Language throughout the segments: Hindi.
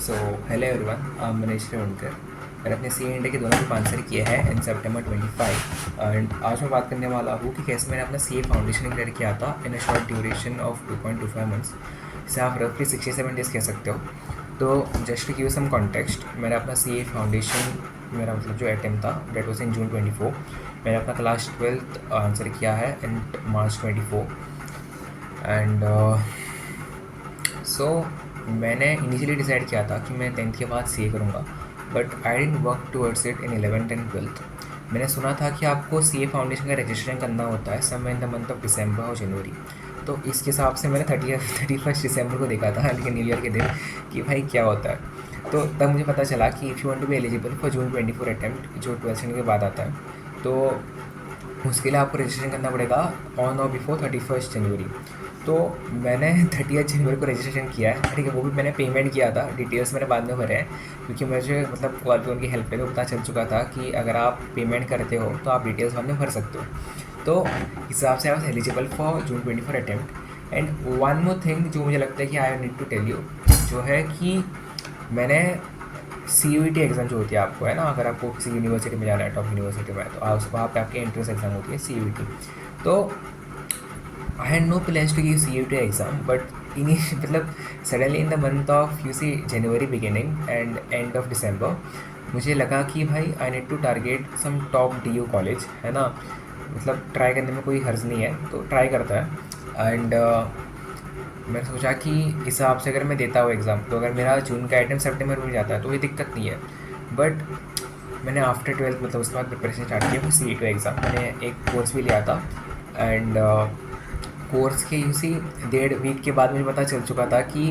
So hello everyone, I am Manish Revankar. मैंने अपने सी इंडिया के दोनों पेपर आंसर किए हैं इन सितंबर 25 एंड आज मैं बात करने वाला हूँ कि कैसे मैंने अपना सी ए फाउंडेशन क्लियर किया था in a short duration of 2.25 months. इसे आप रफली 67 डेज कह सकते हो। तो just to give some context, मैंने अपना सी ए फाउंडेशन मेरा मतलब जो अटैम्प्ट था डेट वॉज इन जून 24। मैंने अपना क्लास 12th आंसर किया है इन मार्च 24 एंड सो मैंने इनिशियली डिसाइड किया था कि मैं 10th के बाद सी ए करूँगा, but I didn't work towards it in 11th and 12th। मैंने सुना था कि आपको सी ए फाउंडेशन का रजिस्ट्रेशन करना होता है समय इन द मंथ ऑफ दिसंबर और जनवरी। तो इसके हिसाब से मैंने 31 दिसंबर को देखा था, लेकिन न्यू ईयर के दिन, कि भाई क्या होता है। तो तब मुझे पता चला कि if you want to be eligible for June 24 attempt, जो 12th के बाद आता है, तो उसके लिए आपको रजिस्ट्रेशन करना पड़ेगा ऑन और बिफोर 31 जनवरी। तो मैंने 30 जनवरी को रजिस्ट्रेशन किया है, ठीक है। वो भी मैंने पेमेंट किया था, डिटेल्स मैंने बाद में भरे हैं, क्योंकि मुझे मतलब कॉल पे उनकी हेल्प पे तो पता चल चुका था कि अगर आप पेमेंट करते हो तो आप डिटेल्स बाद में भर सकते हो। तो इस हिसाब से I was eligible for June 24 attempt. And one more thing जो मुझे लगता है कि I need to tell you, जो है कि मैंने CUET एग्ज़ाम जो होती है आपको, है ना, अगर आपको किसी यूनिवर्सिटी में जाना है, टॉप यूनिवर्सिटी में, तो आप वहाँ पे आपकी एंट्रेंस एग्ज़ाम होती है CUET। तो I had no plans to give CUET exam, but in मतलब suddenly in the month of January beginning and end of December मुझे लगा कि भाई I need to target some top DU college, है ना। मतलब ट्राई करने में कोई हर्ज नहीं है, तो ट्राई करता है। एंड मैंने सोचा कि इस हिसाब से अगर मैं देता हूँ एग्ज़ाम, तो अगर मेरा जून का आइटम सितंबर में जाता है तो ये दिक्कत नहीं है। बट मैंने आफ्टर 12th मतलब उसके बाद प्रिपरेशन स्टार्ट किया CA का एग्ज़ाम। मैंने एक कोर्स भी लिया था एंड कोर्स के 1.5 वीक के बाद मुझे पता चल चुका था कि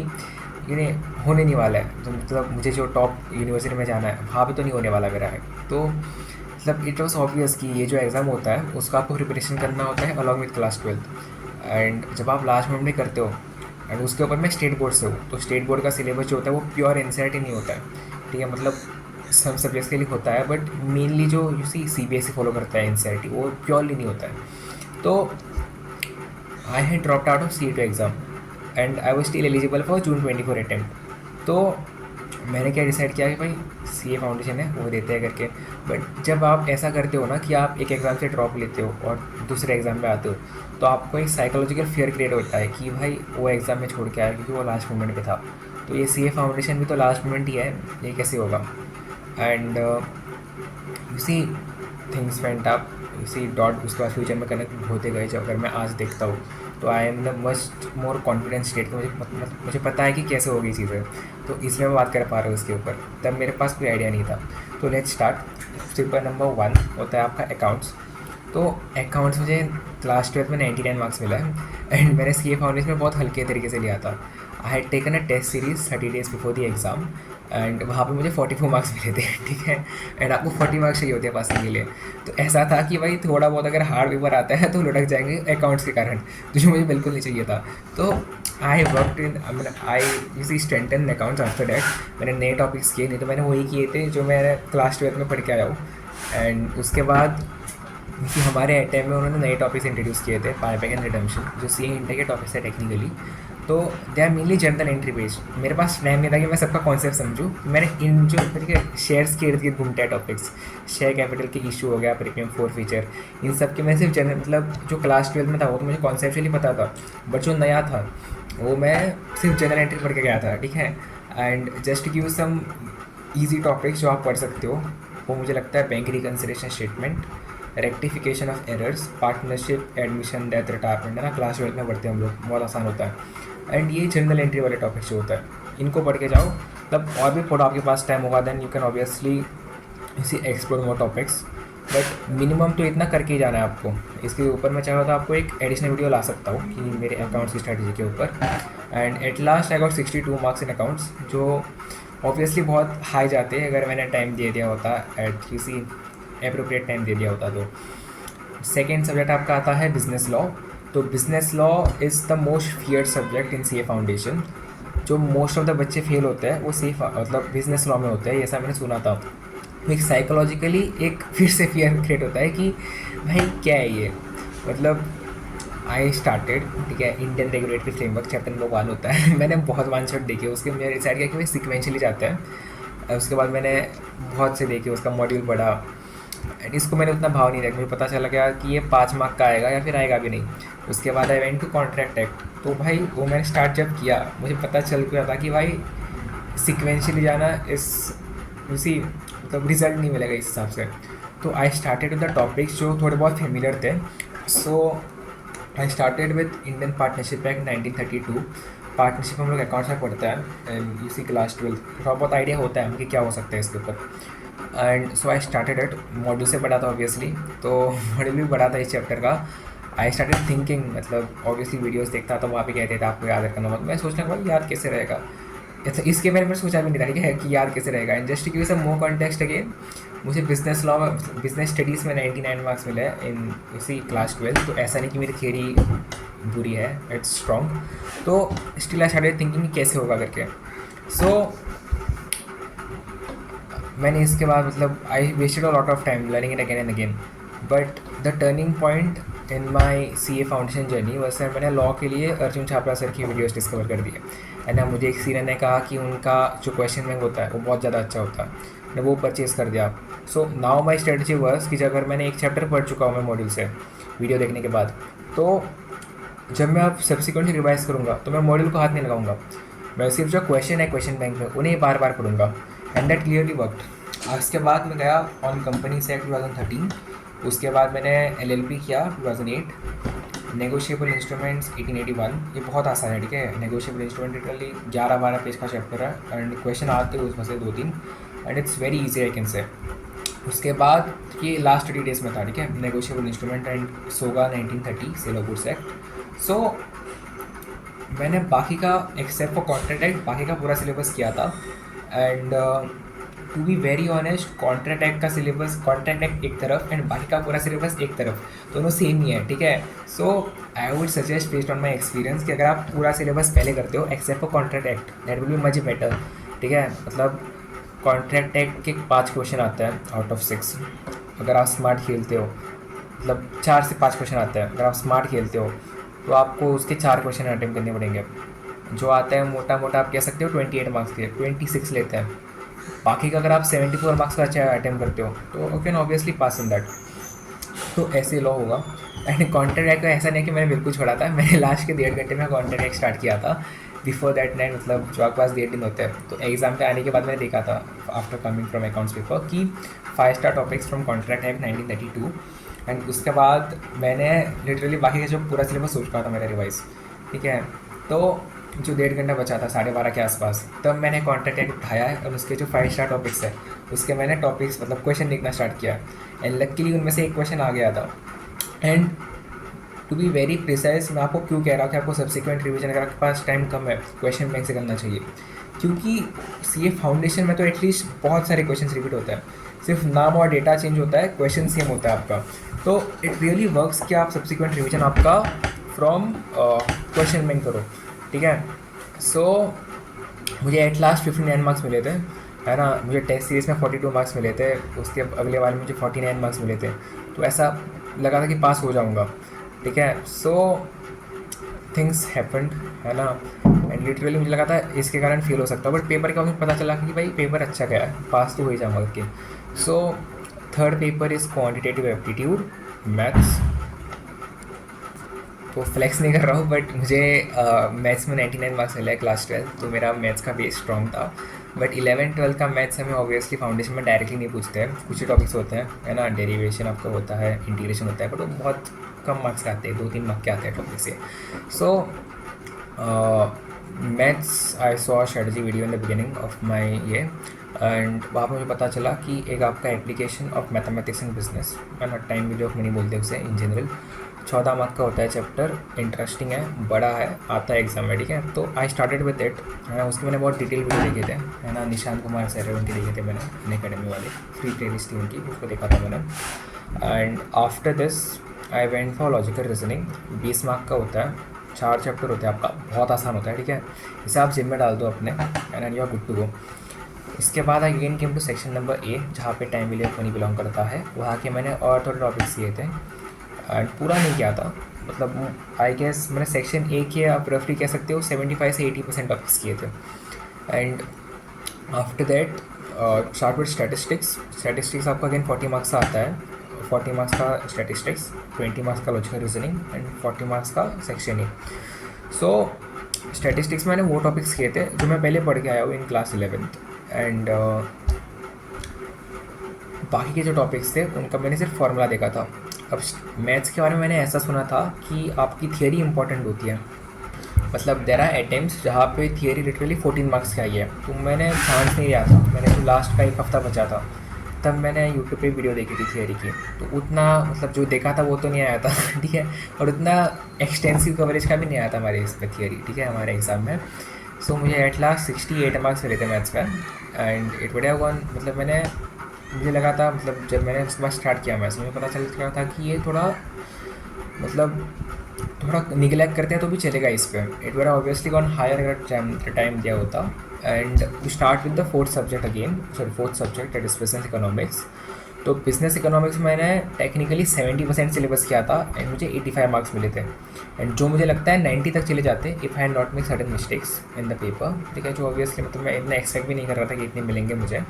ये होने नहीं वाला है। तो मतलब मुझे जो टॉप यूनिवर्सिटी में जाना है वहाँ पे तो नहीं होने वाला मेरा है। तो मतलब इट वॉज ऑब्वियस कि ये जो एग्ज़ाम होता है उसका आपको प्रिपरेशन करना होता है along with class 12th। And जब आप लास्ट मोमेंट में करते हो, एंड उसके ऊपर मैं स्टेट बोर्ड से हूँ, तो स्टेट बोर्ड का सिलेबस जो होता है वो प्योर NCERT नहीं होता है, ठीक है। मतलब सब सब्जेक्ट्स के लिए होता है, बट मेनली जो CBSE फॉलो करता है NCERT, वो प्योरली नहीं होता है। तो I had dropped out of CA exam and I was still eligible for June 24 attempt. तो मैंने क्या डिसाइड किया कि भाई CA फाउंडेशन है वो देते हैं करके। बट जब आप ऐसा करते हो ना कि आप एक एग्ज़ाम से ड्रॉप लेते हो और दूसरे एग्ज़ाम में आते हो, तो आपको एक साइकोलॉजिकल फियर क्रिएट होता है कि भाई वो एग्ज़ाम में छोड़ के आया क्योंकि वो लास्ट मोमेंट पे था। तो ये CA फाउंडेशन भी तो लास्ट मोमेंट ही है, ये कैसे होगा। And you see things went up, you see dot उसके बाद फ्यूचर में कनेक्ट होते गए। जब अगर मैं आज देखता हूँ तो I am the must more confidence state कि मुझे पता है कि कैसे होगी चीज़ें, तो इसलिए मैं बात कर पा रहा हूँ उसके ऊपर। तब मेरे पास कोई आइडिया नहीं था। तो लेट्स स्टार्ट। पेपर नंबर 1 होता है आपका अकाउंट्स। तो अकाउंट्स मुझे क्लास 12 में 99 मार्क्स मिला है एंड मैंने CA फाउंडेशन में बहुत हल्के तरीके से लिया था। I had taken a test series 30 days before the exam and वहाँ पे मुझे 44 मार्क्स मिले थे, ठीक है। एंड आपको 40 मार्क्स चाहिए होते हैं पासिंग के लिए। तो ऐसा था कि भाई थोड़ा बहुत अगर हार्ड पेपर आता है तो लुढ़क जाएंगे अकाउंट्स के कारण, तो जो मुझे बिल्कुल नहीं चाहिए था। तो I worked in I strengthen accounts after that. मैंने नए टॉपिक्स किए, नहीं तो मैंने वही किए थे जो मैं क्लास 12 में पढ़ के आया हूँ। एंड उसके बाद कि हमारे टाइम में उन्होंने नए टॉपिक्स इंट्रोड्यूस किए थे, पाइपिंग एंड रिडम्पशन, जो CA इंटर के टॉपिक्स है टेक्निकली। तो they are mainly general entry based. मेरे पास टाइम नहीं था कि मैं सबका कॉन्सेप्ट समझूँ। मैंने इन जो तरीके शेयर्स के इर्द गिर्द घूमते हैं टॉपिक्स, शेयर कैपिटल के इशू हो गया, प्रीमियम 4 फीचर, इन सब के मैं सिर्फ जनरल मतलब जो क्लास 12 में था वो तो मुझे कॉन्सेप्चुअली पता था, बट जो नया था वो मैं सिर्फ जनरल एंट्री पढ़ के गया था, ठीक है। And just give some easy topics जो आप पढ़ सकते हो, वो मुझे लगता है bank reconciliation statement, rectification of errors, partnership, admission, death, retirement, है ना, क्लास 12 में पढ़ते हैं हम लोग, बहुत आसान होता है। एंड ये जनरल एंट्री वाले टॉपिक्स जो होता है, इनको पढ़ के जाओ। तब और भी थोड़ा आपके पास टाइम होगा, देन यू कैन ऑब्वियसली इसी explore more topics, but minimum तो इतना करके ही जाना है आपको। इसके ऊपर मैं चाहता तो आपको एक एडिशनल वीडियो ला सकता हूँ कि मेरे अकाउंट्स की स्ट्रैटेजी के ऊपर। And at last I got 62 marks in accounts, जो ऑब्वियसली बहुत हाई जाते हैं अगर मैंने टाइम दे दिया होता, एट किसी एप्रोप्रिएट टाइम दे दिया होता। तो सेकेंड सब्जेक्ट आपका आता है बिजनेस लॉ। तो business law is the most feared subject in CA foundation. जो मोस्ट ऑफ द बच्चे फेल होते हैं वो सेफ मतलब बिजनेस लॉ में होते हैं, ऐसा मैंने सुना था। एक साइकोलॉजिकली एक फिर से फियर क्रिएट होता है कि भाई क्या है ये, मतलब आई स्टार्टेड, ठीक है, Indian regulatory framework chapter number 1 होता है। मैंने बहुत वन शॉट देखे उसके, मैंने डिसाइड किया कि भाई सिक्वेंशली जाता है। उसके बाद मैंने बहुत से देखे, उसका मॉड्यूल पढ़ा एंड इसको मैंने उतना भाव नहीं दिया, मुझे पता चला गया कि ये 5 मार्क का आएगा या फिर आएगा भी नहीं। उसके बाद I went to contract act, तो भाई वो मैंने स्टार्ट जब किया मुझे पता चल गया था कि भाई सिक्वेंशली जाना इस उसी मतलब रिजल्ट नहीं मिलेगा इस हिसाब से। तो I started with the topics जो थोड़े बहुत फेमिलियर थे। So I started with Indian partnership act 1932। Partnership हम लोग अकाउंट्स में पढ़ता है एंड इसी क्लास 12 थोड़ा बहुत आइडिया होता है कि क्या हो सकता है इसके ऊपर। And so I started at module से पढ़ा था ऑब्वियसली, तो मॉड्यूल भी पढ़ा था इस चैप्टर का। आई स्टार्टेड थिंकिंग, मतलब ऑब्वियसली वीडियोस देखता तो वहाँ पे कहते थे आपको याद रखना होगा। मैं सोचने का याद कैसे रहेगा, अच्छा इसके बारे में सोचा भी नहीं था ठीक है कि याद कैसे रहेगा। And just give some more context again, मुझे बिजनेस लॉ में बिजनेस स्टडीज़ में 99 मार्क्स मिले इन इसी क्लास 12। तो ऐसा नहीं कि मेरी थियरी बुरी है, इट्स स्ट्रॉन्ग। तो स्टिल आई स्टार्टेड थिंकिंग कैसे होगा करके। सो मैंने इसके बाद मतलब I wasted a lot of time learning it again and again, but the turning point in my CA foundation journey वह सर मैंने लॉ के लिए अर्जुन छापरा सर की वीडियोस डिस्कवर कर दिए। एंड ना मुझे एक सीनियर ने कहा कि उनका जो क्वेश्चन बैंक होता है वो बहुत ज़्यादा अच्छा होता है, मैंने वो परचेज़ कर दिया। So now my strategy was कि अगर मैंने एक चैप्टर पढ़ चुका हूँ मैं मॉड्यूल से वीडियो देखने के बाद, तो जब मैं अब सब्सिक्वेंटली रिवाइज करूँगा तो मैं मॉड्यूल को हाथ नहीं लगाऊंगा, मैं सिर्फ जो क्वेश्चन है क्वेश्चन बैंक में उन्हें बार बार पढ़ूंगा। And that clearly worked. उसके बाद मैं गया ऑन कंपनीज एक्ट 2013। उसके बाद मैंने LLB किया 2008। नेगोशिएबल इंस्ट्रूमेंट्स 1881, ये बहुत आसान है ठीक है। नेगोशिएबल इंस्ट्रूमेंट लिटरली 11-12 पेज का चैप्टर है एंड क्वेश्चन आते हैं उसमें से 2-3 and it's very easy I can say. उसके बाद ये लास्ट 30 डेज में था ठीक है, negotiable instrument and SOGA 1930 sale of goods act. So मैंने बाकी का एक्सेप्ट फॉर कॉन्ट्रैक्ट एक्ट बाकी का पूरा सिलेबस किया था। And to be very honest contract act का सिलेबस, कॉन्ट्रैक्ट एक्ट एक तरफ एंड बाकी का पूरा सिलेबस एक तरफ, दोनों सेम ही है ठीक है। So I would suggest based on my experience कि अगर आप पूरा सिलेबस पहले करते हो except for contract act that will be much better ठीक है। मतलब कॉन्ट्रैक्ट एक्ट के 5 क्वेश्चन आते हैं आउट ऑफ 6 अगर आप स्मार्ट खेलते हो, मतलब 4 से 5 क्वेश्चन आते हैं अगर आप स्मार्ट खेलते हो, तो आपको उसके 4 क्वेश्चन अटेम्प्ट करने पड़ेंगे। जो आता है मोटा मोटा आप कह सकते हो 28 मार्क्स के 26 लेते हैं। बाकी का अगर आप 74 मार्क्स का अच्छा अटेम्प्ट करते हो तो you can obviously pass in that. तो ऐसे लॉ होगा। एंड कॉन्ट्रैक्ट एक्ट का ऐसा नहीं कि मैंने बिल्कुल छोड़ा था, मैंने लास्ट के 1.5 घंटे में कॉन्ट्रैक्ट एक्ट स्टार्ट किया था। बिफोर दैट नाइट मतलब जो आपके पास 1.5 दिन होते हैं, तो एग्ज़ाम पे आने के बाद मैंने देखा था after coming from accounts paper कि 5 star topics from contract act 1932। And उसके बाद मैंने लिटरली बाकी का जो पूरा सिलेबस सोच रहा था मेरा रिवाइज ठीक है। तो जो 1.5 घंटा बचा था 12:30 के आसपास, तब मैंने कॉन्ट्रैक्ट एक्ट उठाया है और उसके जो 5 स्टार टॉपिक्स है उसके मैंने टॉपिक्स मतलब क्वेश्चन लिखना स्टार्ट किया। एंड लकीली उनमें से एक क्वेश्चन आ गया था। And to be very precise मैं आपको क्यों कह रहा हूँ कि आपको सब्सिक्वेंट रिवीजन अगर आपके पास टाइम कम है क्वेश्चन बैंक से करना चाहिए, क्योंकि CA फाउंडेशन में तो एटलीस्ट बहुत सारे क्वेश्चन रिपीट होता है, सिर्फ नाम और डेटा चेंज होता है, क्वेश्चन सेम होता है आपका। तो इट रियली वर्क्स कि आप सब्सिक्वेंट रिवीजन आपका फ्रॉम क्वेश्चन बैंक करो ठीक है। सो मुझे एट लास्ट 59 मार्क्स मिले थे है ना, मुझे टेस्ट सीरीज़ में 42 मार्क्स मिले थे, उसके अगले वाले में मुझे 49 मार्क्स मिले थे। तो ऐसा लगा था कि पास हो जाऊंगा ठीक है। सो थिंग्स हैपेंड है ना, एंड लिटरली मुझे लगा था इसके कारण फेल हो सकता है, बट पेपर के बाद मुझे पता चला कि भाई पेपर अच्छा गया है, पास तो हो ही जाऊँगा करके। So third paper is quantitative aptitude maths. तो फ्लेक्स नहीं कर रहा हूँ बट मुझे मैथ्स में 99 मार्क्स मिला है क्लास 12, तो मेरा मैथ्स का बेस स्ट्रॉन्ग था। बट 11-12 का मैथ्स हमें ऑब्वियसली फाउंडेशन में डायरेक्टली नहीं पूछते हैं, कुछ ही टॉपिक्स होते हैं है ना, डेरिवेशन आपका होता है, इंटीग्रेशन होता है, बट वो बहुत कम मार्क्स के आते हैं, 2-3 मार्क्स के आते हैं टॉपिक से। सो maths I saw strategy video in the beginning of my ये, एंड वहाँ पर मुझे पता चला कि एक आपका application of mathematics in business है ना, टाइम वैल्यू ऑफ मनी बोलते हैं उसे इन जनरल, 14 मार्क का होता है चैप्टर, इंटरेस्टिंग है, बड़ा है, आता है एग्जाम में ठीक है। तो आई स्टार्टेड विद इट है ना, उसके मैंने बहुत डिटेल वीडियो देखे थे है ना, निशांत कुमार सर उनके देखे थे मैंने इन अकेडमी वाले, फ्री प्लेलिस्ट थी उनकी, उसको देखा था मैंने। And after this I went for logical reasoning, 20 mark का होता है, 4 चैप्टर होते हैं आपका, बहुत आसान होता है ठीक है। इसे आप जिम में डाल दो अपने and you are good to go. इसके बाद I again came to section number A जहाँ पे time value of money belong करता है, वहाँ के मैंने और थोड़े टॉपिक्स किए थे एंड पूरा नहीं किया था, मतलब आई गेस मैंने सेक्शन ए के आप रफली कह सकते हो 75 से 80% टॉपिक्स किए थे. And after that start with statistics. Statistics आपका अगेन 40 मार्क्स का आता है. 40 मार्क्स का स्टैटिस्टिक्स, 20 मार्क्स का लॉजिकल रीजनिंग एंड 40 मार्क्स का सेक्शन ए. सो स्टैटिस्टिक्स मैंने वो टॉपिक्स किए थे जो मैं पहले पढ़ के आया हूँ इन क्लास 11th. एंड बाकी के जो टॉपिक्स थे उनका मैंने सिर्फ फार्मूला देखा था. अब मैथ्स के बारे में मैंने ऐसा सुना था कि आपकी थियरी इंपॉर्टेंट होती है. मतलब देर आर अटेम्प्ट्स जहाँ पे थियरी लिटरली 14 मार्क्स की आई है. तो मैंने चांस नहीं लिया था. मैंने जो लास्ट का एक हफ़्ता बचा था तब मैंने यूट्यूब पे वीडियो देखी थी थियरी की. तो उतना मतलब जो देखा था वो तो नहीं आया था. ठीक है. और उतना एक्सटेंसिव कवरेज का भी नहीं आया था हमारे इस पर थियरी. ठीक है, हमारे एग्ज़ाम में. सो मुझे एट लास्ट 68 मार्क्स मिले थे मैथ्स में. And it would have gone, मतलब मुझे लगा था, मतलब जब मैंने उसके बाद स्टार्ट किया मैथ्स, मुझे पता चल गया था कि ये थोड़ा मतलब थोड़ा निगलेक्ट करते हैं तो भी चलेगा इस पर. It would obviously gone higher अगर टाइम दिया होता. And we start with the fourth subject again, sorry fourth subject that is business economics. तो बिजनेस इकोनॉमिक्स मैंने टेक्निकली 70% सिलेबस किया था एंड मुझे 85 मार्क्स मिले थे. एंड जो मुझे लगता है 90 तक चले जाते if I had not make certain mistakes in the paper. ठीक है, जो ऑब्वियसली मतलब मैं इतना एक्सपेक्ट भी नहीं कर रहा था कि इतने मिलेंगे मुझे.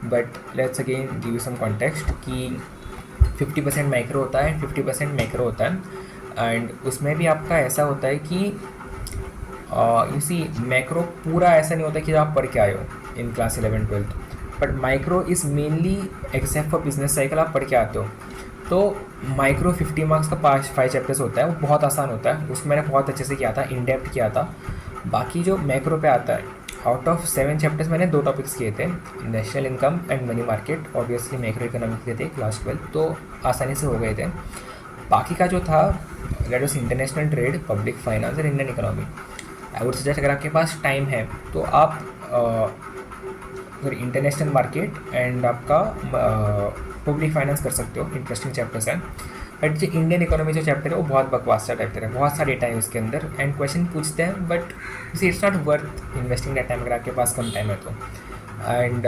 But let's again give you some context कि 50% माइक्रो होता है, 50% मैक्रो होता है. एंड उसमें भी आपका ऐसा होता है कि यू सी मैक्रो पूरा ऐसा नहीं होता कि आप पढ़ के आए हो in class 11-12. But micro is mainly except for business cycle आप पढ़ के आते हो. तो माइक्रो 50 मार्क्स का 5 चैप्टर्स होता है. वो बहुत आसान होता है. उसको मैंने बहुत अच्छे से किया था, इन डेप्थ किया था. बाकी जो मैक्रो पे आता है, आउट ऑफ 7 चैप्टर्स मैंने 2 टॉपिक्स किए थे, national income and money market. Obviously macro economics के थे क्लास 12, तो आसानी से हो गए थे. बाकी का जो था that was international trade, public finance और Indian economy. I would suggest अगर आपके पास टाइम है तो आप सॉरी इंटरनेशनल मार्केट एंड आपका पब्लिक फाइनेंस कर सकते हो. इंटरेस्टिंग चैप्टर्स हैं. बट जो इंडियन इकोनॉमी जो चैप्टर है वो बहुत बकवास सा चैप्टर है. बहुत सारा डेटा है उसके अंदर एंड क्वेश्चन पूछते हैं, but it's not worth investing that time अगर आपके पास कम टाइम है तो. And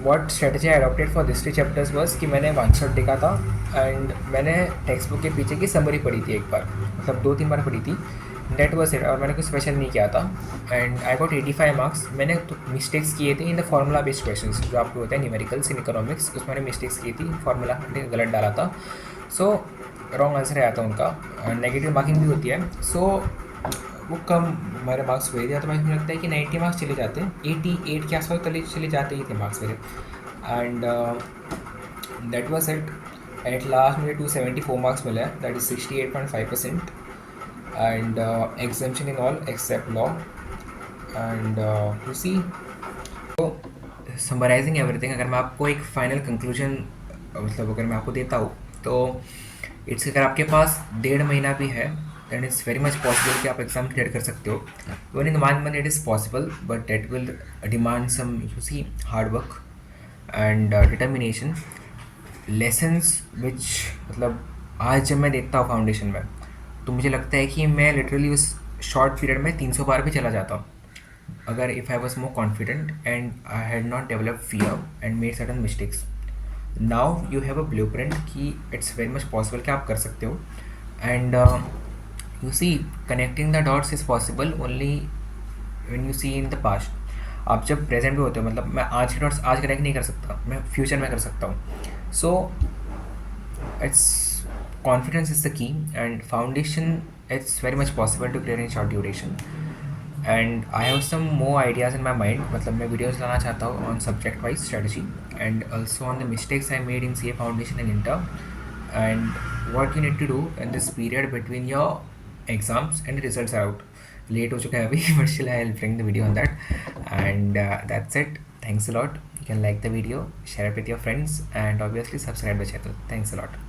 what strategy I adopted for this 3 chapters was कि मैंने वन शॉट देखा था एंड मैंने टेक्स्ट बुक के पीछे की समरी पढ़ी थी एक बार, मतलब 2-3 बार पढ़ी थी. That was it. और मैंने कुछ स्पेशल नहीं किया था. And I got 85 marks. मैंने तो मिस्टेक्स किए थे in the formula based questions जो आपको होते हैं न्यूमेरिकल्स इन इकोनॉमिक्स. उसमें मैंने मिस्टेक्स की थी, फार्मूला गलत डाला था. सो रॉन्ग आंसर आया था उनका. नेगेटिव मार्किंग भी होती है. सो वो कम हमारे मार्क्स हुए थे. तो मुझे लगता है कि 90 मार्क्स चले जाते हैं, 88 के आसपास चले जाते ही थे मार्क्स मेरे. And that was it. At last मुझे 274 मार्क्स मिला है, that is 68.5%. and exemption in all except law. And you see, so summarising everything, अगर मैं आपको एक फाइनल कंक्लूजन मतलब अगर मैं आपको देता हूँ तो इट्स अगर आपके पास 1.5 महीना भी है then it's very much possible कि आप एग्ज़ाम क्लियर कर सकते हो. One in 1 month it is possible, but that will demand some you see hard work and determination. Lessons which मतलब आज जब मैं देखता हूँ फाउंडेशन में तो मुझे लगता है कि मैं लिटरली उस शॉर्ट पीरियड में 300 बार भी चला जाता हूँ अगर if I was more confident and I had not develop fear and made certain mistakes. Now you have a blueprint कि इट्स वेरी मच पॉसिबल कि आप कर सकते हो. And you see connecting the dots is possible only when you see in the past. आप जब प्रेजेंट में होते हो, मतलब मैं आज के डॉट्स आज कनेक्ट नहीं कर सकता, मैं फ्यूचर में कर सकता हूँ. So it's confidence is the key and foundation it's very much possible to clear in short duration. And I have some more ideas in my mind, मतलब मैं videos लाना चाहता हूँ on subject wise strategy and also on the mistakes I made in CA foundation and inter and what you need to do in this period between your exams and the results are out. Late हो चुका है अभी but still I'll bring the video on that. And that's it. Thanks a lot. You can like the video, share it with your friends and obviously subscribe the channel. Thanks a lot.